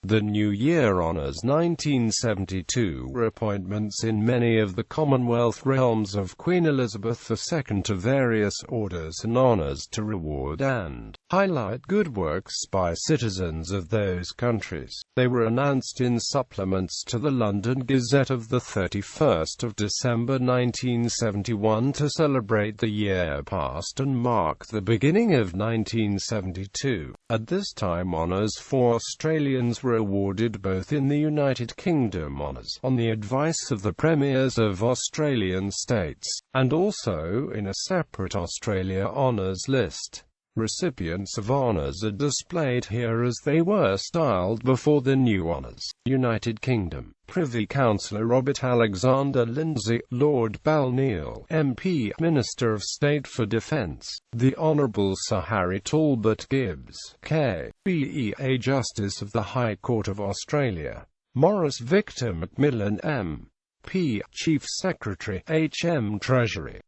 The New Year Honours 1972 were appointments in many of the Commonwealth realms of Queen Elizabeth II to various orders and honours to reward and highlight good works by citizens of those countries. They were announced in supplements to the London Gazette of 31 December 1971 to celebrate the year past and mark the beginning of 1972. At this time, honours for Australians were awarded both in the United Kingdom honours on the advice of the premiers of Australian states, and also in a separate Australia honours list. Recipients of honours are displayed here as they were styled before the new honours. United Kingdom Privy Councillor Robert Alexander Lindsay, Lord Balneil, MP, Minister of State for Defence. The Honourable Sir Harry Talbot Gibbs, K.B.E.A. Justice of the High Court of Australia. Maurice Victor Macmillan, M.P. Chief Secretary, H.M. Treasury.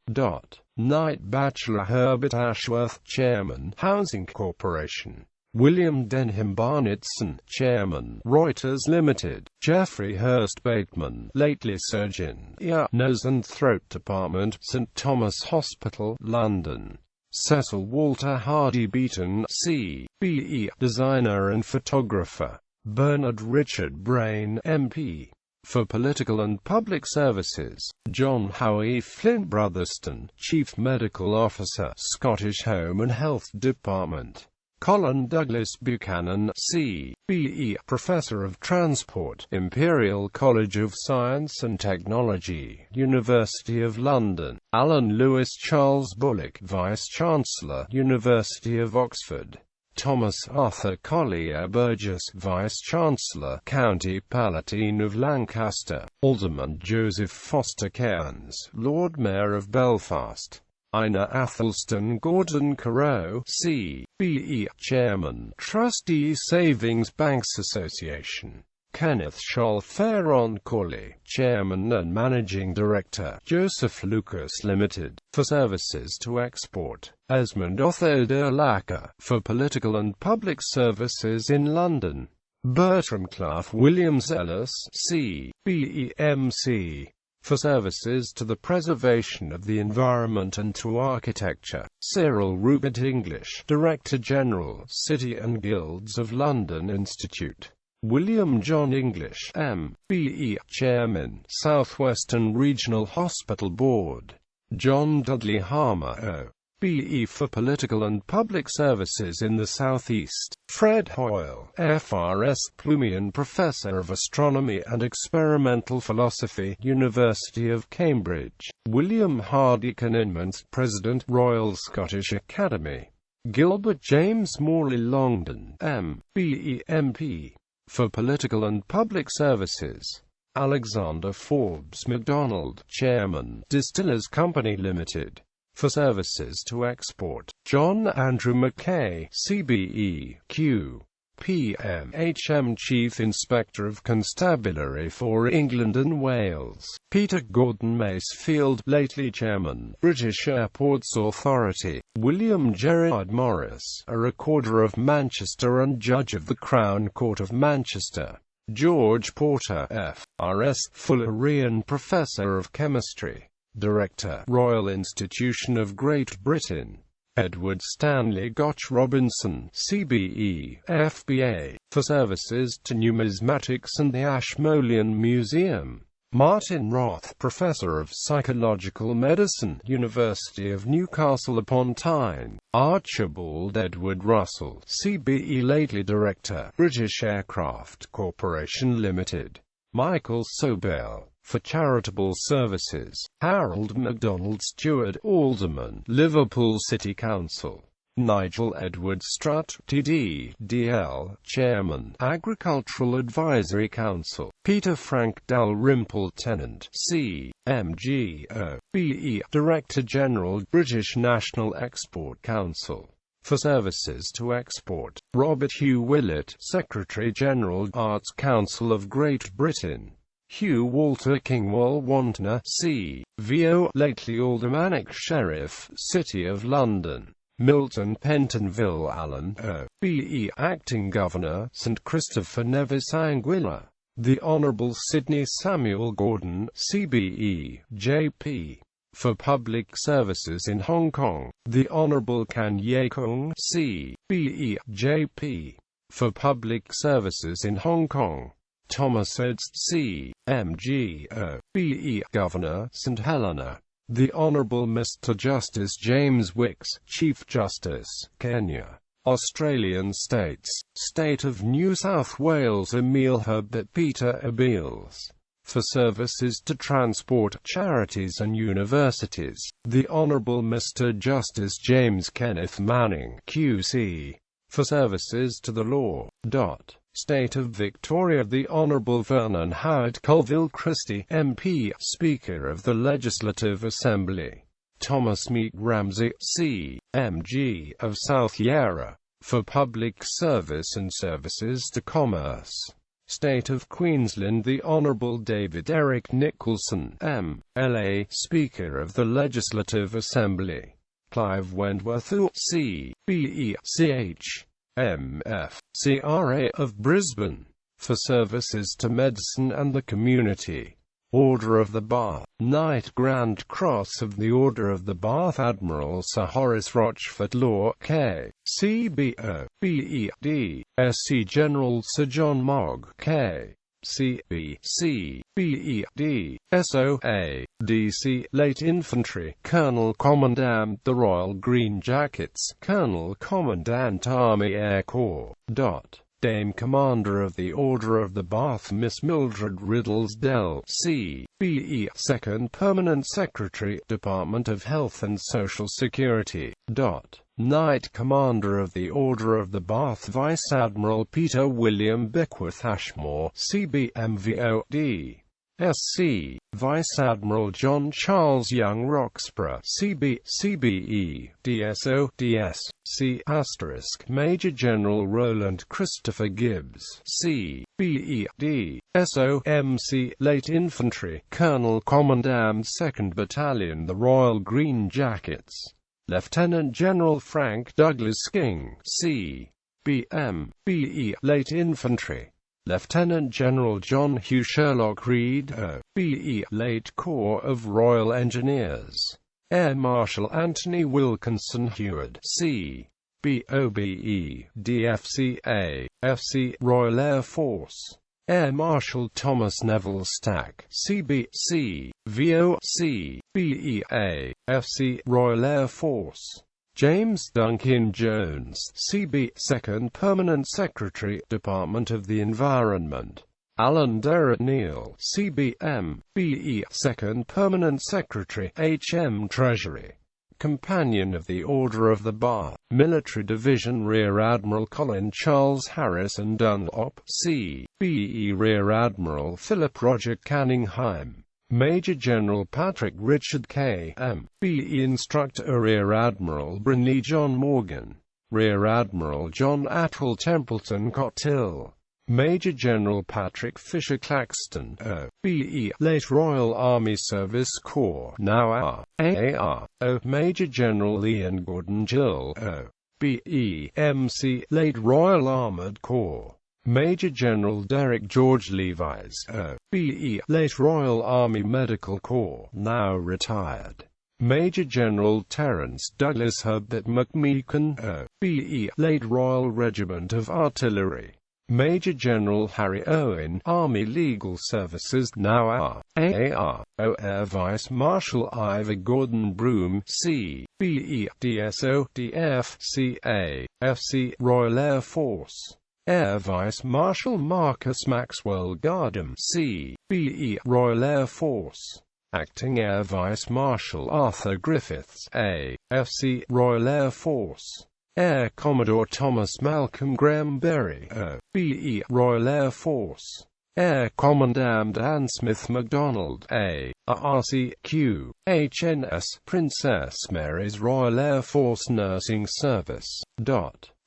Knight Bachelor Herbert Ashworth, Chairman, Housing Corporation. William Denham Barnetson, Chairman, Reuters Limited. Geoffrey Hurst Bateman, lately Surgeon, Ear, Nose and Throat Department, St Thomas Hospital, London. Cecil Walter Hardy Beaton, C.B.E., Designer and Photographer. Bernard Richard Brain, MP. For Political and Public Services. John Howie Flint Brotherston, Chief Medical Officer, Scottish Home and Health Department. Colin Douglas Buchanan, C.B.E., Professor of Transport, Imperial College of Science and Technology, University of London. Alan Lewis Charles Bullock, Vice-Chancellor, University of Oxford. Thomas Arthur Collier Burgess, Vice-Chancellor, County Palatine of Lancaster. Alderman Joseph Foster Cairns, Lord Mayor of Belfast. Ina Athelston Gordon Carew, C.B.E., Chairman, Trustee Savings Banks Association. Kenneth Scholl Faron Corley, Chairman and Managing Director, Joseph Lucas Limited. For Services to Export. Esmond Otho de Lacca, for Political and Public Services in London. Bertram Clough Williams Ellis, C.B.E. M.C. for Services to the Preservation of the Environment and to Architecture. Cyril Rupert English, Director-General, City and Guilds of London Institute. William John English, M.B.E., Chairman, Southwestern Regional Hospital Board. John Dudley Harmer, O.B.E. for Political and Public Services in the South East. Fred Hoyle, F.R.S. Plumian Professor of Astronomy and Experimental Philosophy, University of Cambridge. William Hardy Kinninmont, President, Royal Scottish Academy. Gilbert James Morley Longdon, M.B.E. MP. for Political and Public Services. Alexander Forbes MacDonald, Chairman, Distillers Company Limited. For Services to Export. John Andrew Mackay, CBE, Q. PM, HM Chief Inspector of Constabulary for England and Wales. Peter Gordon Macefield, lately Chairman, British Airports Authority. William Gerard Morris, a Recorder of Manchester and Judge of the Crown Court of Manchester. George Porter, F.R.S. Fullerian Professor of Chemistry. Director, Royal Institution of Great Britain. Edward Stanley Gotch Robinson, CBE, FBA, for Services to Numismatics and the Ashmolean Museum. Martin Roth, Professor of Psychological Medicine, University of Newcastle upon Tyne. Archibald Edward Russell, CBE, lately Director, British Aircraft Corporation Limited. Michael Sobel, for Charitable Services. Harold MacDonald Stewart, Alderman, Liverpool City Council. Nigel Edward Strutt, TD, DL, Chairman, Agricultural Advisory Council. Peter Frank Dalrymple Tennant, C. M.G.O. B.E., Director-General, British National Export Council. For Services to Export. Robert Hugh Willett, Secretary-General, Arts Council of Great Britain. Hugh Walter Kingwall Wantner, C.V.O., lately Aldermanic Sheriff, City of London. Milton Pentonville Allen, O.B.E. Acting Governor, St. Christopher Nevis Anguilla. The Honourable Sidney Samuel Gordon, CBE, JP. For Public Services in Hong Kong. The Honourable Kan Ye Kung, CBE, JP. For Public Services in Hong Kong. Thomas Oates, C.M.G. O.B.E. Governor, St. Helena. The Honourable Mr. Justice James Wicks, Chief Justice, Kenya. Australian States. State of New South Wales Emil Herbert Peter Abeles. For services to transport, charities and universities. The Honourable Mr. Justice James Kenneth Manning, QC. For services to the law. State of Victoria. The Honourable Vernon Howard Colville Christie, MP, Speaker of the Legislative Assembly. Thomas Meek Ramsey, C.M.G. of South Yarra. For public service and services to commerce. State of Queensland. The Honourable David Eric Nicholson, M.L.A., Speaker of the Legislative Assembly. Clive Wentworth, C.B.E. Ch. M.F. CRA of Brisbane. For services to medicine and the community. Order of the Bath. Knight Grand Cross of the Order of the Bath Admiral Sir Horace Rochford Law, K. CBO, BED. SC General Sir John Mogg, K. CB, CBED, SOA, DC, Late Infantry, Colonel Commandant the Royal Green Jackets, Colonel Commandant Army Air Corps. Dame Commander of the Order of the Bath Miss Mildred Riddlesdale, C.B.E. Second Permanent Secretary, Department of Health and Social Security. Knight Commander of the Order of the Bath Vice Admiral Peter William Beckworth Ashmore, CBMVOD. SC. Vice Admiral John Charles Young Roxburgh, CBE, DSO, DS, C**, Major General Roland Christopher Gibbs, CBED, SOMC, Late Infantry, Colonel Commandant 2nd Battalion the Royal Green Jackets, Lieutenant General Frank Douglas King, CBMBE, Late Infantry, Lieutenant General John Hugh Sherlock Reed, O.B.E. Late Corps of Royal Engineers, Air Marshal Anthony Wilkinson Heward, C.B.O.B.E. DFCA, FC, Royal Air Force, Air Marshal Thomas Neville Stack, CBC, VOC, BEA, FC, Royal Air Force, James Duncan Jones, CB, Second Permanent Secretary, Department of the Environment. Alan Derrett Neal, CBM, BE, Second Permanent Secretary, HM Treasury. Companion of the Order of the Bath, Military Division Rear Admiral Colin Charles Harrison Dunlop, C.B.E. Rear Admiral Philip Roger Canningheim. Major General Patrick Richard K. M.B.E. Instructor Rear Admiral Brynley John Morgan. Rear Admiral John Atwell Templeton Cottill. Major General Patrick Fisher Claxton, O.B.E. Late Royal Army Service Corps, now AAR. Major General Ian Gordon Gill, O.B.E. MC, Late Royal Armoured Corps. Major General Derek George Levis, O.B.E. Late Royal Army Medical Corps, now retired. Major General Terence Douglas Herbert McMeekan, O.B.E. Late Royal Regiment of Artillery. Major General Harry Owen, Army Legal Services, now AAR. Air Vice Marshal Ivor Gordon Broom, C.B.E. DSO, DFCA, FC, Royal Air Force. Air Vice Marshal Marcus Maxwell Gardam, C.B.E. Royal Air Force. Acting Air Vice Marshal Arthur Griffiths, A.F.C. Royal Air Force. Air Commodore Thomas Malcolm Graham Berry, O.B.E. Royal Air Force. Air Commandant Anne Smith MacDonald, A.R.C.Q. HNS, Princess Mary's Royal Air Force Nursing Service.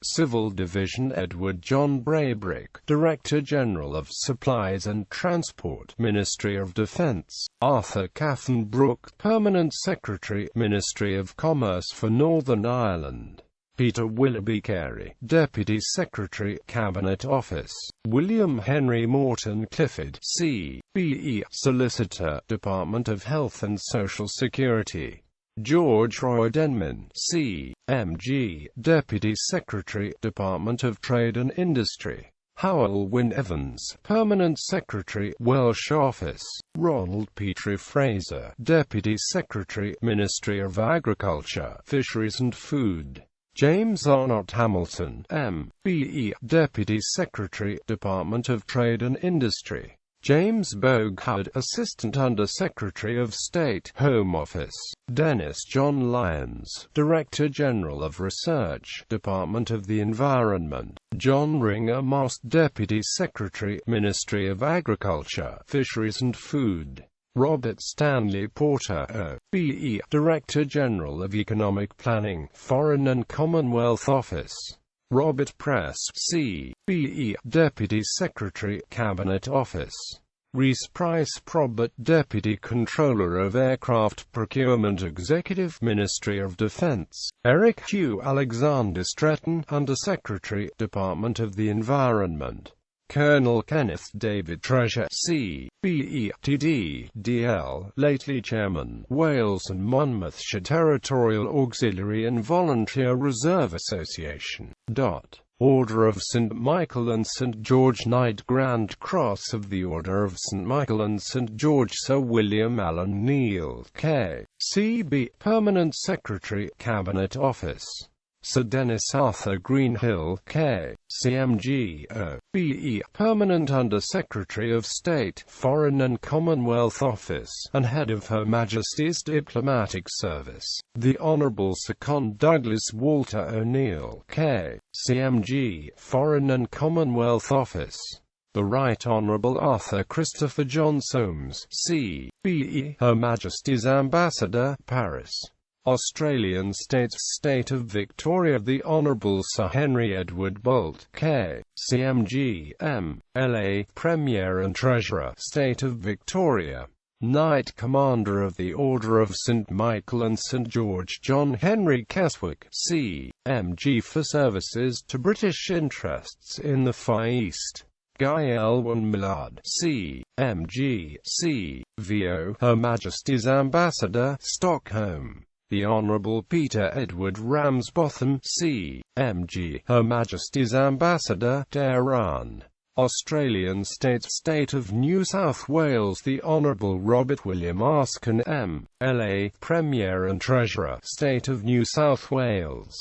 Civil Division Edward John Braybrick, Director General of Supplies and Transport, Ministry of Defence. Arthur Cathan Brooke, Permanent Secretary, Ministry of Commerce for Northern Ireland. Peter Willoughby Carey, Deputy Secretary, Cabinet Office. William Henry Morton Clifford, C.B.E., Solicitor, Department of Health and Social Security. George Roy Denman, C.M.G., Deputy Secretary, Department of Trade and Industry. Howell Wynne Evans, Permanent Secretary, Welsh Office. Ronald Petrie Fraser, Deputy Secretary, Ministry of Agriculture, Fisheries and Food. James Arnott Hamilton, M.B.E., Deputy Secretary, Department of Trade and Industry. James Boghud, Assistant Under Secretary of State, Home Office. Dennis John Lyons, Director General of Research, Department of the Environment. John Ringer Mast, Deputy Secretary, Ministry of Agriculture, Fisheries and Food. Robert Stanley Porter, O.B.E., Director General of Economic Planning, Foreign and Commonwealth Office. Robert Press, C.B.E., Deputy Secretary, Cabinet Office. Rhys Price Probert, Deputy Controller of Aircraft Procurement, Executive Ministry of Defence. Eric Hugh Alexander Stretton, Under Secretary, Department of the Environment. Colonel Kenneth David Treasure, C.B.E., T.D.D.L., lately Chairman, Wales and Monmouthshire Territorial Auxiliary and Volunteer Reserve Association. Order of St. Michael and St. George Knight, Grand Cross of the Order of St. Michael and St. George, Sir William Allen Neil, K.C.B., Permanent Secretary, Cabinet Office. Sir Dennis Arthur Greenhill, K.C.M.G., O.B.E., Permanent Under Secretary of State, Foreign and Commonwealth Office, and Head of Her Majesty's Diplomatic Service. The Honourable Sir Con Douglas Walter O'Neill, K.C.M.G., Foreign and Commonwealth Office. The Right Honourable Arthur Christopher John Soames, C.B.E., Her Majesty's Ambassador, Paris. Australian States, State of Victoria. The Honourable Sir Henry Edward Bolt, K.C.M.G., M.L.A., Premier and Treasurer, State of Victoria. Knight Commander of the Order of St. Michael and St. George, John Henry Keswick, C.M.G., for services to British interests in the Far East. Guy Elwyn Millard, C.M.G., C.V.O., Her Majesty's Ambassador, Stockholm. The Honourable Peter Edward Ramsbotham, C.M.G., Her Majesty's Ambassador, Tehran. Australian States, State of New South Wales. The Honourable Robert William Arskin, M.L.A., Premier and Treasurer, State of New South Wales.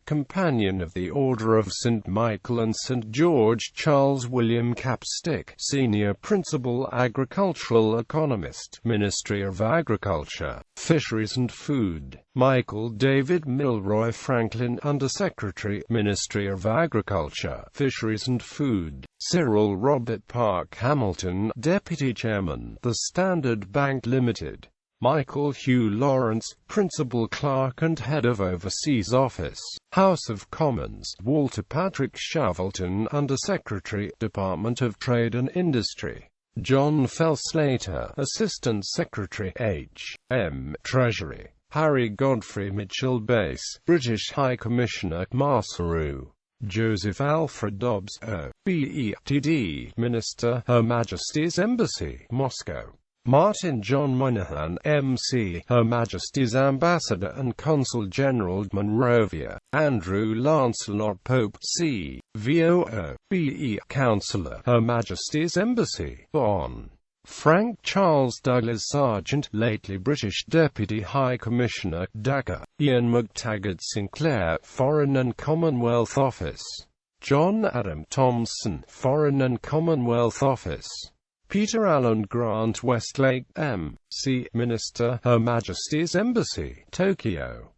Companion of the Order of St. Michael and St. George, Charles William Capstick, Senior Principal Agricultural Economist, Ministry of Agriculture, Fisheries and Food. Michael David Milroy Franklin, Under Secretary, Ministry of Agriculture, Fisheries and Food. Cyril Robert Park Hamilton, Deputy Chairman, The Standard Bank Limited. Michael Hugh Lawrence, Principal Clerk and Head of Overseas Office, House of Commons. Walter Patrick Shavelton, Under Secretary, Department of Trade and Industry. John Fell Slater, Assistant Secretary, H.M. Treasury. Harry Godfrey Mitchell Bass, British High Commissioner, Maseru. Joseph Alfred Dobbs, O.B.E., T.D., Minister, Her Majesty's Embassy, Moscow. Martin John Moynihan, M.C., Her Majesty's Ambassador and Consul General, Monrovia. Andrew Lancelot Pope, C.V.O., B.E., Councillor, Her Majesty's Embassy, Bonn. Frank Charles Douglas Sargent, lately British Deputy High Commissioner, Dhaka. Ian McTaggart Sinclair, Foreign and Commonwealth Office. John Adam Thompson, Foreign and Commonwealth Office. Peter Allen Grant Westlake, M.C., Minister, Her Majesty's Embassy, Tokyo.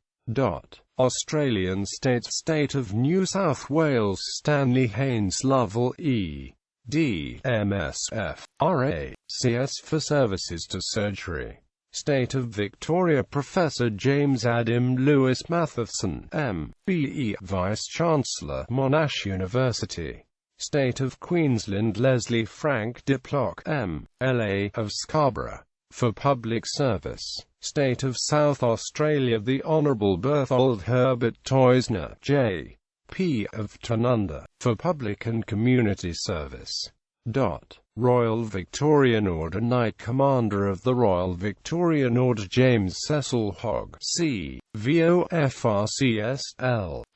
Australian States, State of New South Wales. Stanley Haynes Lovell, E.D., M.S.F., R.A.C.S. for services to surgery. State of Victoria. Professor James Adam Lewis Matheson, M.B.E., Vice-Chancellor, Monash University. State of Queensland. Leslie Frank Diplock, M.L.A., of Scarborough. For public service. State of South Australia, the Honourable Berthold Herbert Teusner, J.P. of Tanunda, for public and community service. Royal Victorian Order. Knight Commander of the Royal Victorian Order James Cecil Hogg, C.VOFRCSL,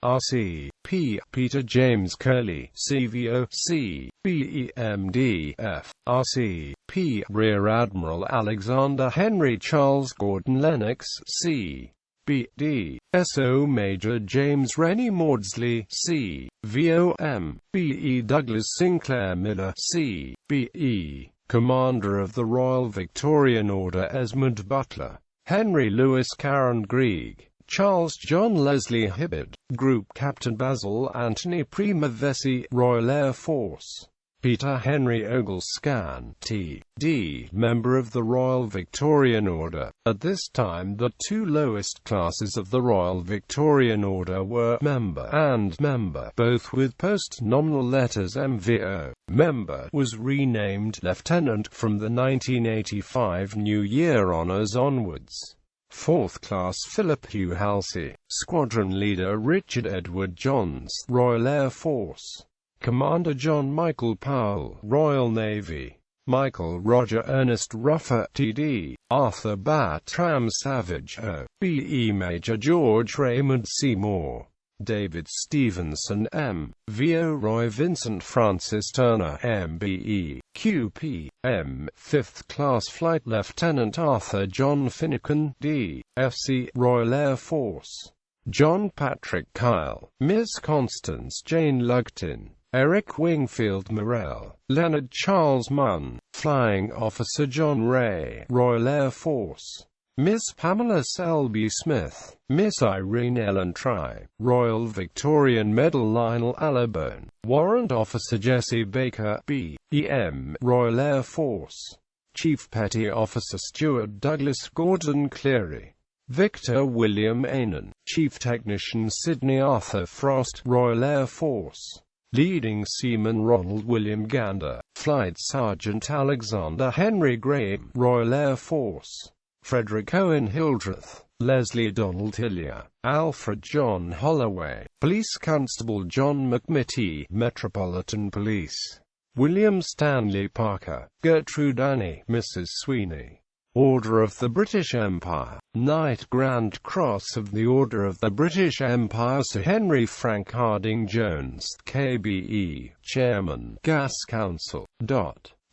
R.C.P. Peter James Curley, C.VO.C. BEMDF, R.C.P. Rear Admiral Alexander Henry Charles Gordon Lennox, C.B.D. S.O. Major James Rennie Maudsley, C.VOM. B.E. Douglas Sinclair Miller, C.B.E. Commander of the Royal Victorian Order Esmond Butler, Henry Lewis Caron Grieg, Charles John Leslie Hibbard, Group Captain Basil Anthony Primavesi, Royal Air Force. Peter Henry Oglescan, T.D., member of the Royal Victorian Order. At this time the two lowest classes of the Royal Victorian Order were Member and Member, both with post-nominal letters MVO. Member was renamed Lieutenant from the 1985 New Year Honours onwards. 4th Class Philip Hugh Halsey, Squadron Leader Richard Edward Johns, Royal Air Force. Commander John Michael Powell, Royal Navy. Michael Roger Ernest Ruffer, T.D., Arthur Bartram Savage, O.B.E. Major George Raymond Seymour. David Stevenson, M.V.O. Roy Vincent Francis Turner, M.B.E. Q.P. M. 5th Class Flight Lieutenant Arthur John Finucane, D.F.C. Royal Air Force. John Patrick Kyle, Miss Constance Jane Lugton, Eric Wingfield Morrell, Leonard Charles Munn, Flying Officer John Ray, Royal Air Force. Miss Pamela Selby Smith, Miss Irene Ellen Try, Royal Victorian Medal Lionel Allibone, Warrant Officer Jesse Baker, B.E.M., Royal Air Force. Chief Petty Officer Stuart Douglas Gordon Cleary. Victor William Ainan, Chief Technician Sidney Arthur Frost, Royal Air Force. Leading Seaman Ronald William Gander, Flight Sergeant Alexander Henry Graham, Royal Air Force. Frederick Owen Hildreth, Leslie Donald Hillier, Alfred John Holloway, Police Constable John McMitty, Metropolitan Police. William Stanley Parker, Gertrude Annie, Mrs. Sweeney. Order of the British Empire, Knight Grand Cross of the Order of the British Empire Sir Henry Frank Harding Jones, KBE, Chairman, Gas Council.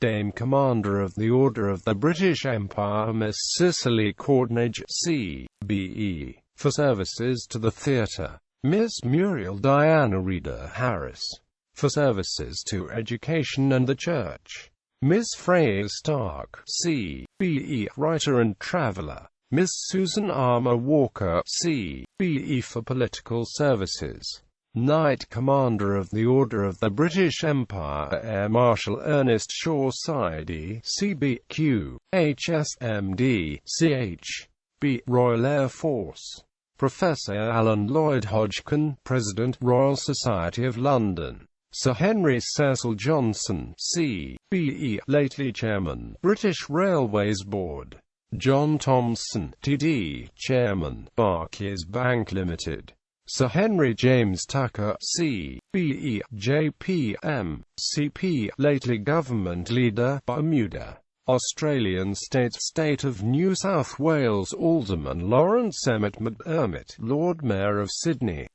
Dame Commander of the Order of the British Empire Miss Cicely Courtnage, C.B.E., for services to the theatre. Miss Muriel Diana Reader Harris, for services to education and the church. Miss Freya Stark, C.B.E., writer and traveller. Miss Susan Armour Walker, C.B.E., for political services. Knight Commander of the Order of the British Empire Air Marshal Ernest Shaw Sidey, C.B.Q., H.S.M.D., C.H.B., Royal Air Force. Professor Alan Lloyd Hodgkin, President, Royal Society of London. Sir Henry Cecil Johnson, C.B.E., lately Chairman, British Railways Board. John Thomson, T.D., Chairman, Barclays Bank Limited. Sir Henry James Tucker, C.B.E., J.P.M., C.P., lately Government Leader, Bermuda. Australian State of New South Wales Alderman Lawrence Emmett McDermott, Lord Mayor of Sydney.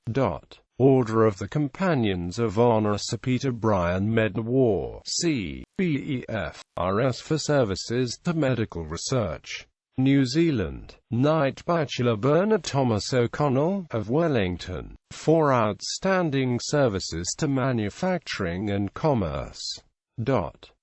Order of the Companions of Honour Sir Peter Bryan Medawar, C.B.E.F., R.S. for services to medical research. New Zealand, Knight Bachelor Bernard Thomas O'Connell, of Wellington, for outstanding services to manufacturing and commerce.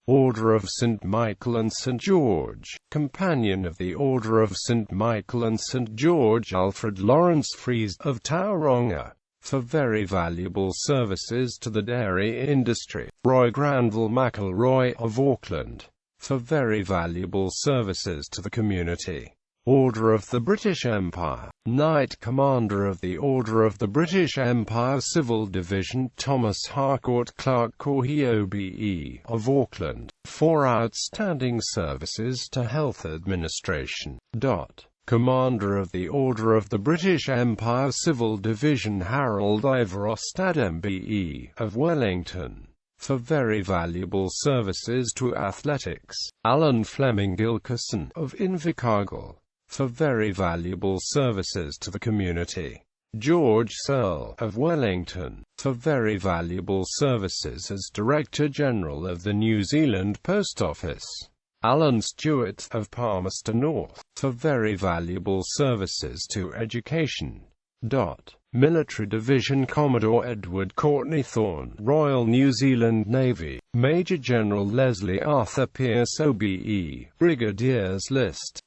Order of St. Michael and St. George, Companion of the Order of St. Michael and St. George Alfred Lawrence Fries, of Tauranga, for very valuable services to the dairy industry. Roy Granville McElroy, of Auckland, for very valuable services to the community. Order of the British Empire. Knight Commander of the Order of the British Empire Civil Division Thomas Harcourt Clarke Corhy OBE of Auckland, for outstanding services to health administration. Commander of the Order of the British Empire Civil Division Harold Ivorostad MBE of Wellington, for very valuable services to athletics. Alan Fleming Gilkerson of Invercargill, for very valuable services to the community. George Searle of Wellington, for very valuable services as Director General of the New Zealand Post Office. Alan Stewart of Palmerston North, for very valuable services to education. Military Division Commodore Edward Courtney Thorne, Royal New Zealand Navy. Major General Leslie Arthur Pearce OBE, Brigadier's List.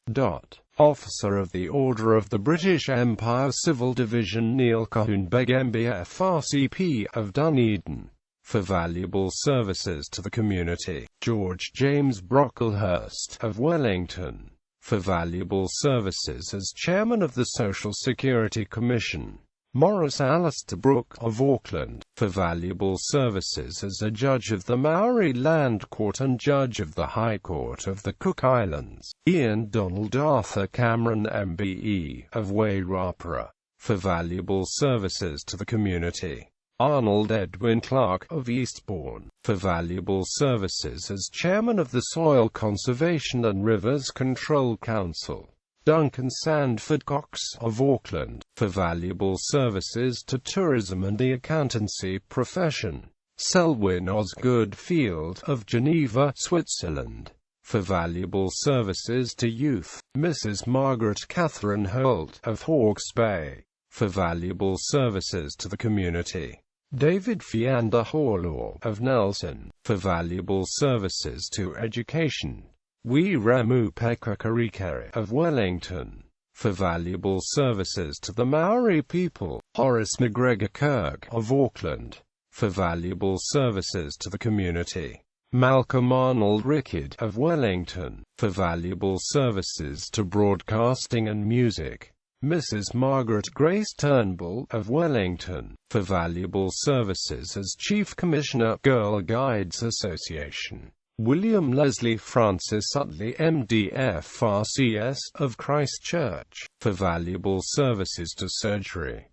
Officer of the Order of the British Empire Civil Division Neil Colquhoun Beg MBF RCP of Dunedin, for valuable services to the community. George James Brocklehurst of Wellington, for valuable services as Chairman of the Social Security Commission. Maurice Alistair Brooke of Auckland, for valuable services as a Judge of the Maori Land Court and Judge of the High Court of the Cook Islands. Ian Donald Arthur Cameron MBE of Wairarapa, for valuable services to the community. Arnold Edwin Clark of Eastbourne, for valuable services as Chairman of the Soil Conservation and Rivers Control Council. Duncan Sandford Cox of Auckland, for valuable services to tourism and the accountancy profession. Selwyn Osgood Field of Geneva, Switzerland, for valuable services to youth. Mrs. Margaret Catherine Holt of Hawke's Bay, for valuable services to the community. David Fianda Horlaw of Nelson, for valuable services to education. Wiramu Pekakarikere of Wellington, for valuable services to the Maori people. Horace McGregor Kirk of Auckland, for valuable services to the community. Malcolm Arnold Rickard of Wellington, for valuable services to broadcasting and music. Mrs. Margaret Grace Turnbull of Wellington, for valuable services as Chief Commissioner, Girl Guides Association. William Leslie Francis Utley MDF RCS of Christchurch, for valuable services to surgery.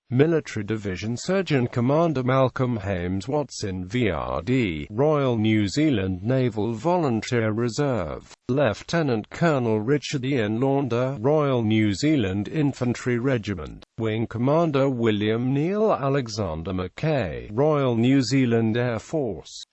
Military Division Surgeon Commander Malcolm Hames Watson VRD, Royal New Zealand Naval Volunteer Reserve. Lieutenant Colonel Richard Ian Launder, Royal New Zealand Infantry Regiment. Wing Commander William Neil Alexander Mackay, Royal New Zealand Air Force.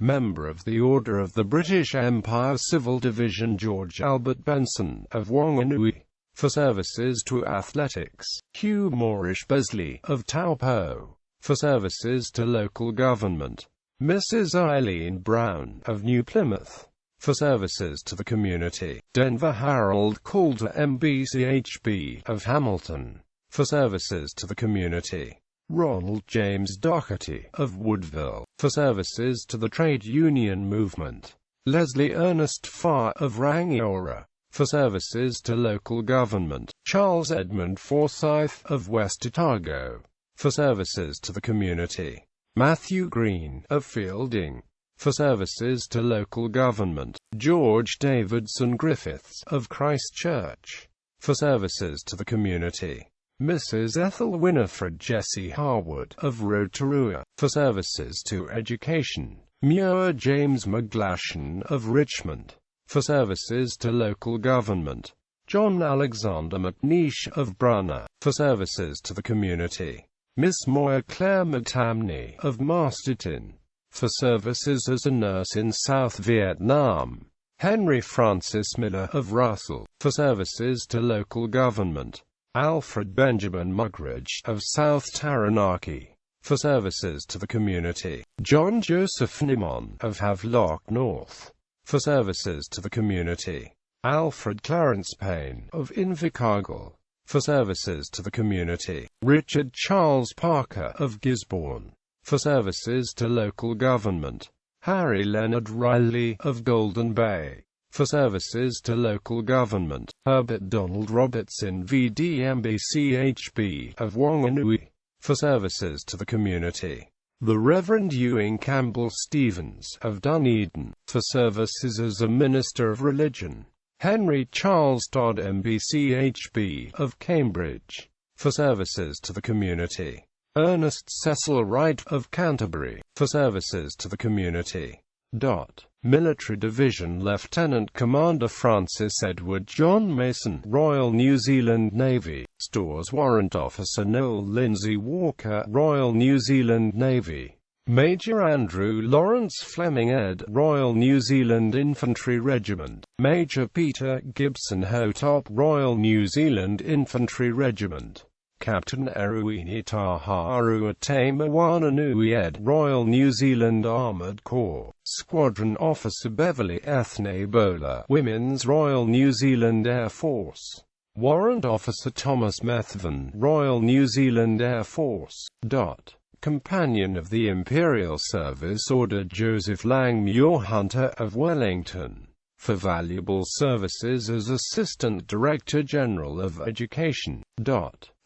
Member of the Order of the British Empire Civil Division George Albert Benson of Whanganui, for services to athletics. Hugh Moorish Besley of Taupo, for services to local government. Mrs. Eileen Brown of New Plymouth, for services to the community. Denver Harold Calder MBCHB of Hamilton, for services to the community. Ronald James Doherty of Woodville, for services to the trade union movement. Leslie Ernest Farr of Rangiora, for services to local government. Charles Edmund Forsyth of West Otago, for services to the community. Matthew Green of Fielding, for services to local government. George Davidson Griffiths of Christchurch, for services to the community. Mrs. Ethel Winifred Jessie Harwood of Rotorua, for services to education. Muir James McGlashan of Richmond, for services to local government. John Alexander McNeish of Brunner, for services to the community. Miss Moya Claire Matamney of Masterton, for services as a nurse in South Vietnam. Henry Francis Miller of Russell, for services to local government. Alfred Benjamin Mugridge of South Taranaki, for services to the community. John Joseph Nimon of Havelock North, for services to the community. Alfred Clarence Payne of Invercargill, for services to the community. Richard Charles Parker of Gisborne, for services to local government. Harry Leonard Riley of Golden Bay, for services to local government. Herbert Donald Robertson VDMBCHB of Wanganui, for services to the community. The Reverend Ewing Campbell Stevens of Dunedin, for services as a minister of religion. Henry Charles Todd MBCHB of Cambridge, for services to the community. Ernest Cecil Wright of Canterbury, for services to the community. Military Division Lieutenant Commander Francis Edward John Mason, Royal New Zealand Navy. Stores Warrant Officer Noel Lindsay Walker, Royal New Zealand Navy. Major Andrew Lawrence Fleming Ed, Royal New Zealand Infantry Regiment. Major Peter Gibson Hotop, Royal New Zealand Infantry Regiment. Captain Eruini Taharu Atamawananui Ed, Royal New Zealand Armoured Corps. Squadron Officer Beverly Ethne Bowler, Women's Royal New Zealand Air Force. Warrant Officer Thomas Methven, Royal New Zealand Air Force. Companion of the Imperial Service Order Joseph Langmuir Hunter of Wellington, for valuable services as Assistant Director General of Education.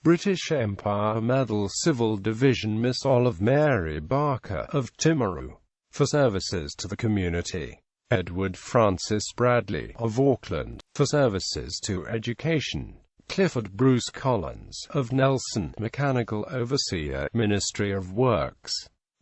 British Empire Medal Civil Division Miss Olive Mary Barker of Timaru, for services to the community. Edward Francis Bradley of Auckland, for services to education. Clifford Bruce Collins of Nelson, Mechanical Overseer, Ministry of Works.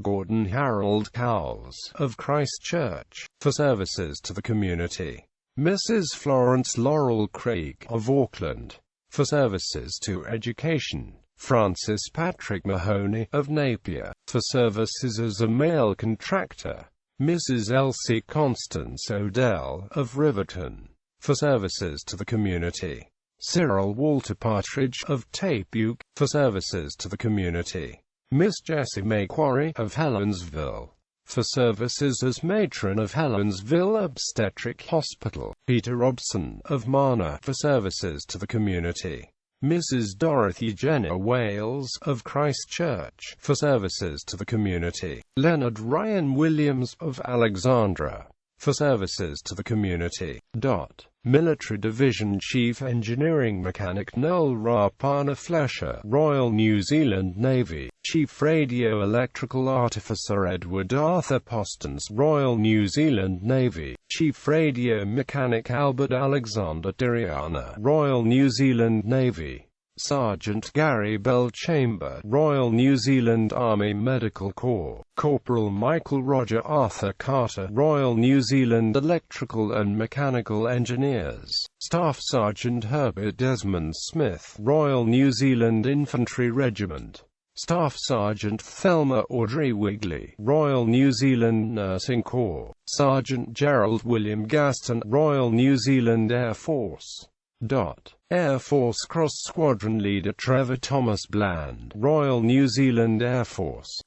Gordon Harold Cowles of Christchurch, for services to the community. Mrs. Florence Laurel Craig of Auckland, for services to education. Francis Patrick Mahoney of Napier, for services as a mail contractor. Mrs. Elsie Constance Odell of Riverton, for services to the community. Cyril Walter Partridge of Tapeuk, for services to the community. Miss Jessie May Quarry of Helensville, for services as matron of Helensville Obstetric Hospital. Peter Robson of Mana, for services to the community. Mrs. Dorothy Jenner Wales of Christchurch, for services to the community. Leonard Ryan Williams of Alexandra, for services to the community. Military Division Chief Engineering Mechanic Noel Rapana Flesher, Royal New Zealand Navy. Chief Radio Electrical Artificer Edward Arthur Postons, Royal New Zealand Navy. Chief Radio Mechanic Albert Alexander Diriana, Royal New Zealand Navy. Sergeant Gary Belchamber, Royal New Zealand Army Medical Corps. Corporal Michael Roger Arthur Carter, Royal New Zealand Electrical and Mechanical Engineers. Staff Sergeant Herbert Desmond Smith, Royal New Zealand Infantry Regiment. Staff Sergeant Thelma Audrey Wigley, Royal New Zealand Nursing Corps. Sergeant Gerald William Gaston, Royal New Zealand Air Force. Air Force Cross Squadron Leader Trevor Thomas Bland, Royal New Zealand Air Force.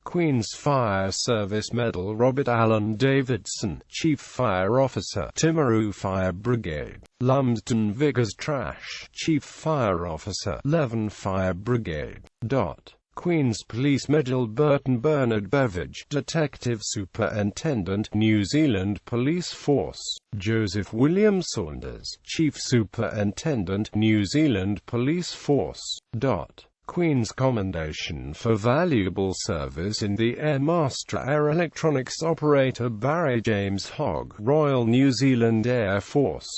Queen's Fire Service Medal Robert Allen Davidson, Chief Fire Officer, Timaru Fire Brigade. Lumsden Vickers Trash, Chief Fire Officer, Leven Fire Brigade. Queen's Police Medal Burton Bernard Beveridge, Detective Superintendent, New Zealand Police Force. Joseph William Saunders, Chief Superintendent, New Zealand Police Force. Queen's Commendation for valuable service in the Air Master Air Electronics Operator Barry James Hogg, Royal New Zealand Air Force.